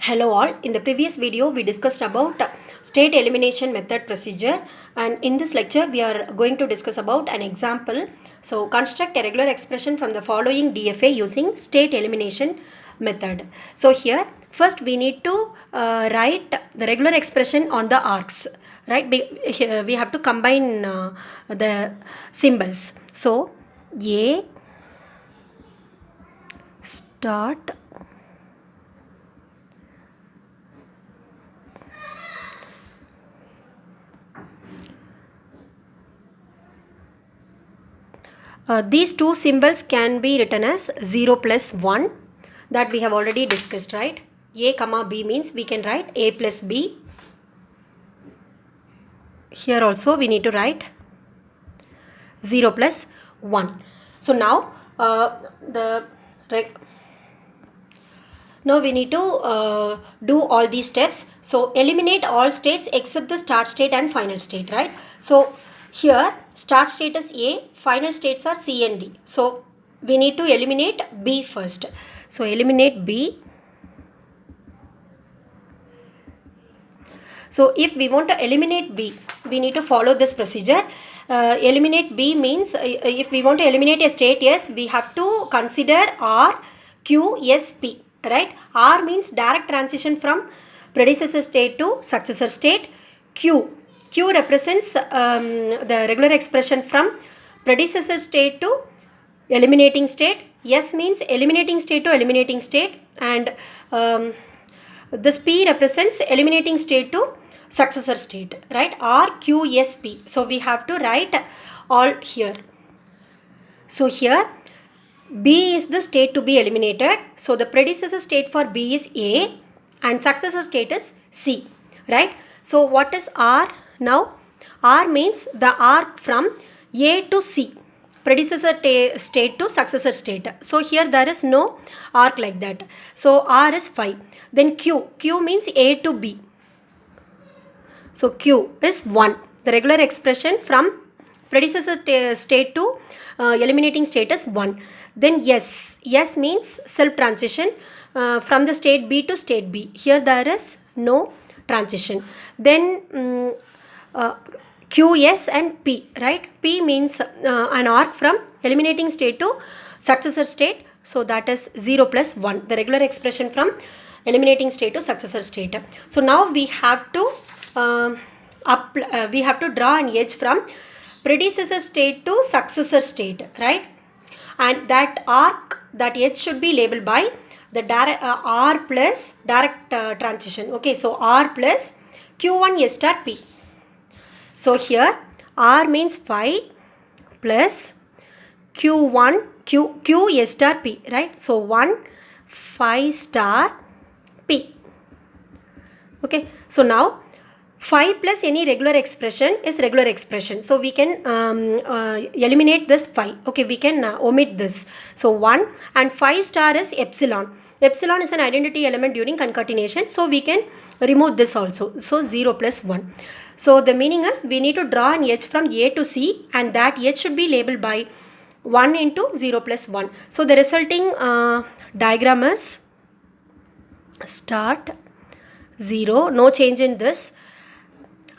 Hello all, in the previous video we discussed about state elimination method procedure, and in this lecture we are going to discuss about an example. So construct a regular expression from the following DFA using state elimination method. So here first we need to write the regular expression on the arcs, right? We have to combine the symbols. So A start these two symbols can be written as 0 plus 1, that we have already discussed, right? A comma B means we can write A plus B. Here also we need to write 0 plus 1. So now now we need to do all these steps. So eliminate all states except the start state and final state, right? So here start state is A, final states are C and D. So we need to eliminate B first. So eliminate B. So if we want to eliminate B, we need to follow this procedure. Eliminate B means if we want to eliminate a state S, we have to consider R, Q, S, P, right? R means direct transition from predecessor state to successor state. Q represents the regular expression from predecessor state to eliminating state. S means eliminating state to eliminating state, and this P represents eliminating state to successor state, right? R, Q, S, P. So we have to write all here. So here B is the state to be eliminated. So the predecessor state for B is A and successor state is C, right? So what is R now? R means the arc from A to C, predecessor state to successor state. So here there is no arc like that. So R is 5. Then Q means A to B. So Q is 1. The regular expression from predecessor state to eliminating state is 1. Then S means self transition from the state B to state B. Here there is no transition. Then Q, S and P, right? P means an arc from eliminating state to successor state. So that is 0 plus 1, the regular expression from eliminating state to successor state. So now we have to draw an edge from predecessor state to successor state, right? And that arc, that edge should be labeled by the direct R plus direct transition. Okay, so R plus Q1 S star P. So here R means 5 plus Q1 Q S star P, right? So 1 5 star P. Okay, so now 5 plus any regular expression is regular expression. So we can eliminate this 5. Okay, we can omit this. So 1 and 5 star is epsilon. Epsilon is an identity element during concatenation. So we can remove this also. So 0 plus 1. So the meaning is we need to draw an edge from A to C, and that edge should be labeled by 1 into 0 plus 1. So the resulting diagram is start 0, no change in this.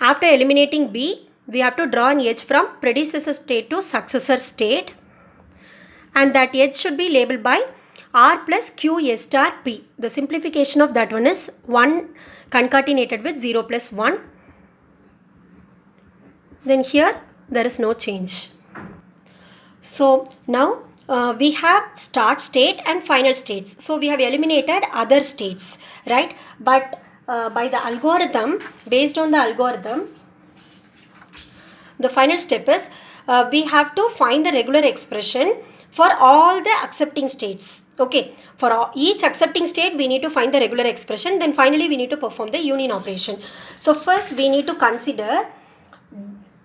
After eliminating B, we have to draw an edge from predecessor state to successor state, and that edge should be labeled by R plus Q S star P. The simplification of that one is 1 concatenated with 0 plus 1. Then here there is no change. So now we have start state and final states. So we have eliminated other states, right? But by the algorithm, based on the algorithm, the final step is we have to find the regular expression for all the accepting states. Okay, for each accepting state we need to find the regular expression. Then finally we need to perform the union operation. So first we need to consider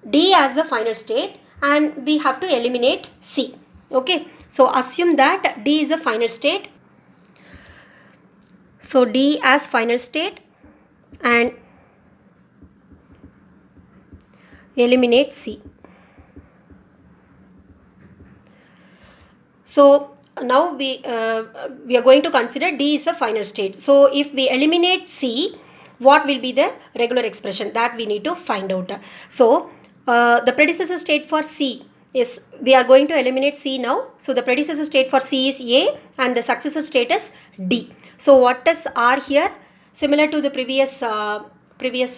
D as the final state, and we have to eliminate C. Okay, so assume that D is a final state. So D as final state and eliminate C. So now we are going to consider D is a final state. So if we eliminate C, what will be the regular expression? That we need to find out. So the predecessor state for C is, we are going to eliminate C now. So the predecessor state for C is A and the successor state is D. So what is R here? Similar to the previous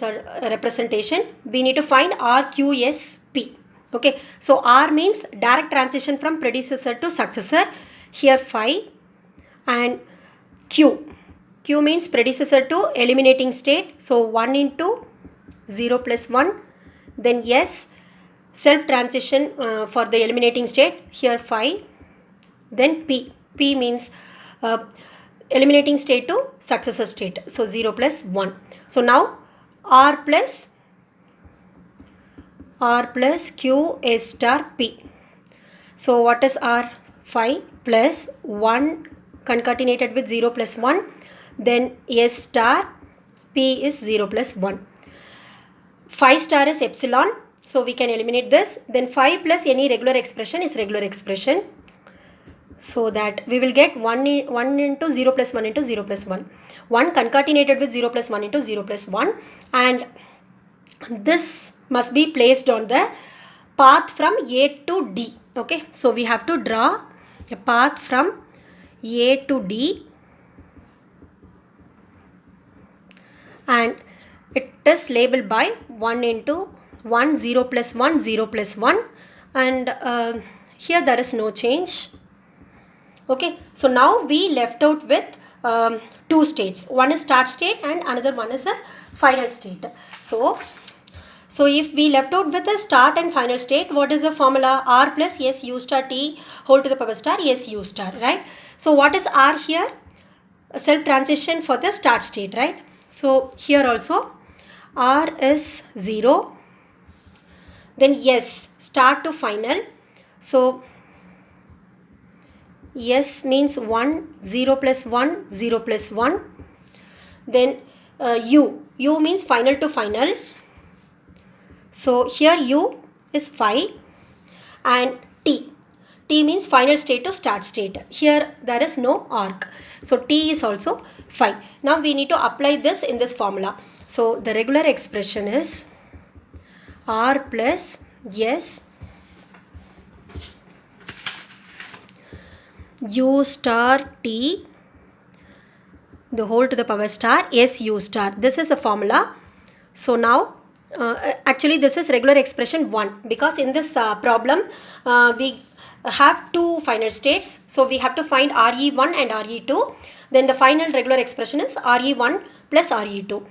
representation, we need to find R, Q, S, P. Okay, so R means direct transition from predecessor to successor. Here phi, and Q. Q means predecessor to eliminating state. So 1 into 0 plus 1. Then S, self transition for the eliminating state. Here phi. Then P. P means eliminating state to successor state. So 0 plus 1. So now R plus Q S star P. So what is R? Phi plus 1 concatenated with 0 plus 1. Then S star P is 0 plus 1. Phi star is epsilon. So we can eliminate this. Then phi plus any regular expression is regular expression. So that we will get 1 into 0 plus 1 into 0 plus 1. 1 concatenated with 0 plus 1 into 0 plus 1. And this must be placed on the path from A to D. Okay, so we have to draw a path from A to D, and it is labeled by 1 into 1, 0 plus 1, 0 plus 1, and here there is no change. Okay, so now we left out with two states. One is start state and another one is a final state. So if we left out with the start and final state, what is the formula? R plus S U star T whole to the power star S U star, right? So what is R here? A self transition for the start state, right? So here also R is 0. Then S, start to final. So S means 1, 0 plus 1, 0 plus 1. Then U means final to final. So here U is phi, and T means final state to start state. Here there is no arc. So T is also phi. Now we need to apply this in this formula. So the regular expression is R plus S U star T the whole to the power star S U star. This is the formula. So now actually this is regular expression 1, because in this problem we have two final states. So we have to find RE1 and RE2. Then the final regular expression is RE1 plus RE2.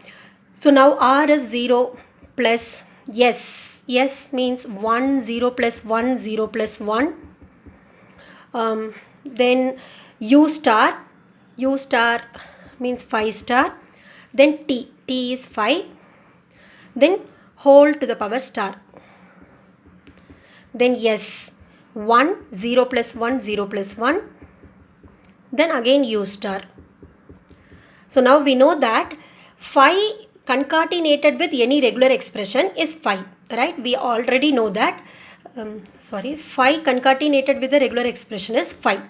So now R is 0 plus S. S means 1, 0 plus 1, 0 plus 1. Then U star means phi star. Then T is phi. Then whole to the power star. Then S, 1, 0 plus 1, 0 plus 1. Then again U star. So now we know that phi concatenated with any regular expression is phi, right? We already know that. Phi concatenated with the regular expression is phi.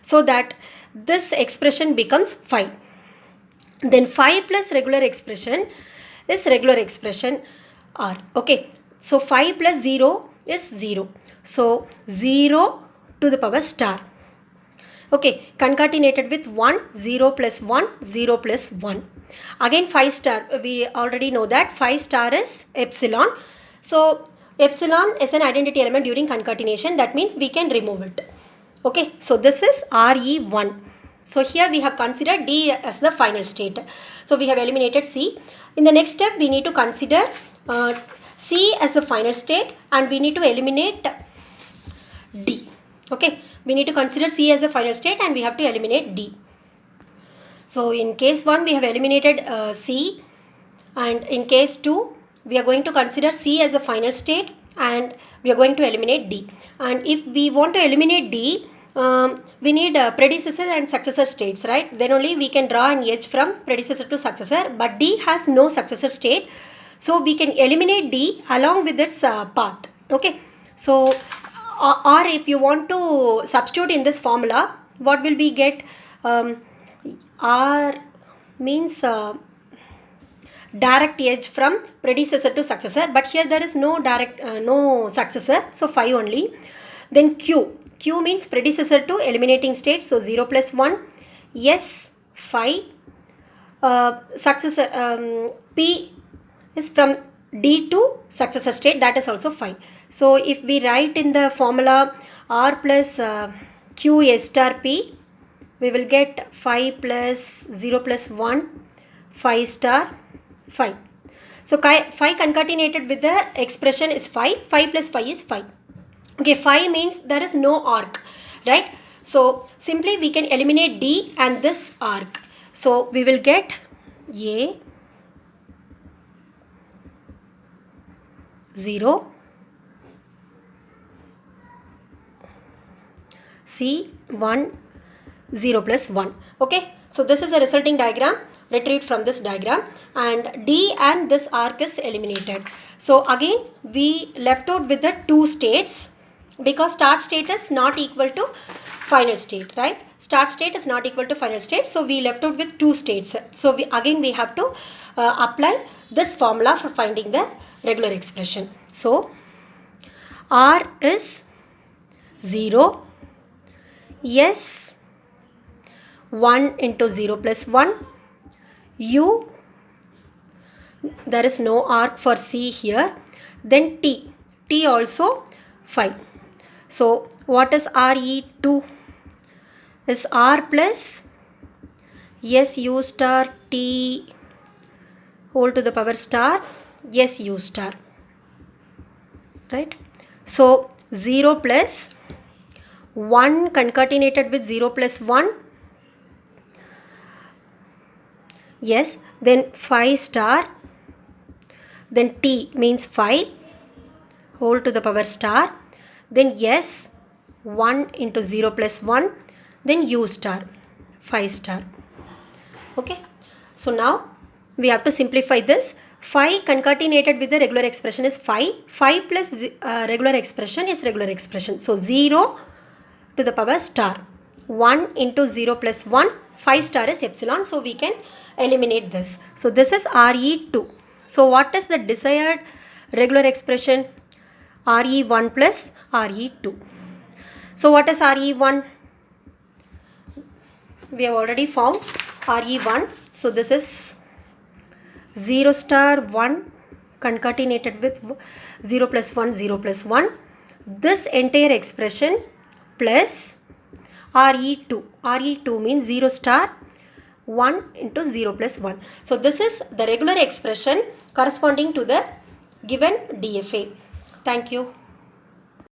So that this expression becomes phi. Then phi plus regular expression is regular expression R. Okay, so phi plus 0 is 0. So 0 to the power star. Okay, concatenated with 1, 0 plus 1, 0 plus 1. Again phi star, we already know that phi star is epsilon. So epsilon is an identity element during concatenation. That means we can remove it. Okay, so this is RE1. So here we have considered D as the final state. So we have eliminated C. In the next step, we need to consider C as the final state, and we need to eliminate D. Okay, we need to consider C as the final state and we have to eliminate D. So in case 1, we have eliminated C, and in case 2, we are going to consider C as the final state and we are going to eliminate D. And if we want to eliminate D, we need predecessor and successor states, right? Then only we can draw an edge from predecessor to successor, but D has no successor state. So we can eliminate D along with its path. Okay, so or if you want to substitute in this formula, what will we get? R means direct edge from predecessor to successor, but here there is no direct no successor, so 5 only. Then Q means predecessor to eliminating state, so 0 plus 1. S 5. Successor P is from D to successor state, that is also 5. So if we write in the formula R plus Q S star P, we will get 5 plus 0 plus 1, 5 star 5. So 5 concatenated with the expression is 5. 5 plus 5 is 5. Okay, 5 means there is no arc, right? So simply we can eliminate D and this arc. So we will get A 0, C 1, 0 plus 1. Okay, so this is a resulting diagram retrieved from this diagram, and D and this arc is eliminated. So again we left out with the two states, because start state is not equal to final state, right? Start state is not equal to final state, so we left out with two states. So we have to apply this formula for finding the regular expression. So R is 0, S 1 into 0 plus 1, U, there is no arc for C here, then T also 5. So what is RE2? Is R plus SU star T whole to the power star SU star, right? So 0 plus 1 concatenated with 0 plus 1, yes, then 5 star, then T means 5 whole to the power star, then S 1 into 0 plus 1, then U star 5 star. Okay, so now we have to simplify this. 5 concatenated with the regular expression is 5. 5 plus regular expression is regular expression. So 0 to the power star, 1 into 0 plus 1, 5 star is epsilon. So we can eliminate this. So this is RE2. So what is the desired regular expression? RE1 plus RE2. So what is RE1? We have already found RE1. So this is 0 star 1 concatenated with 0 plus 1, 0 plus 1. This entire expression plus RE2. RE2 means 0 star 1 into 0 plus 1. So this is the regular expression corresponding to the given DFA. Thank you.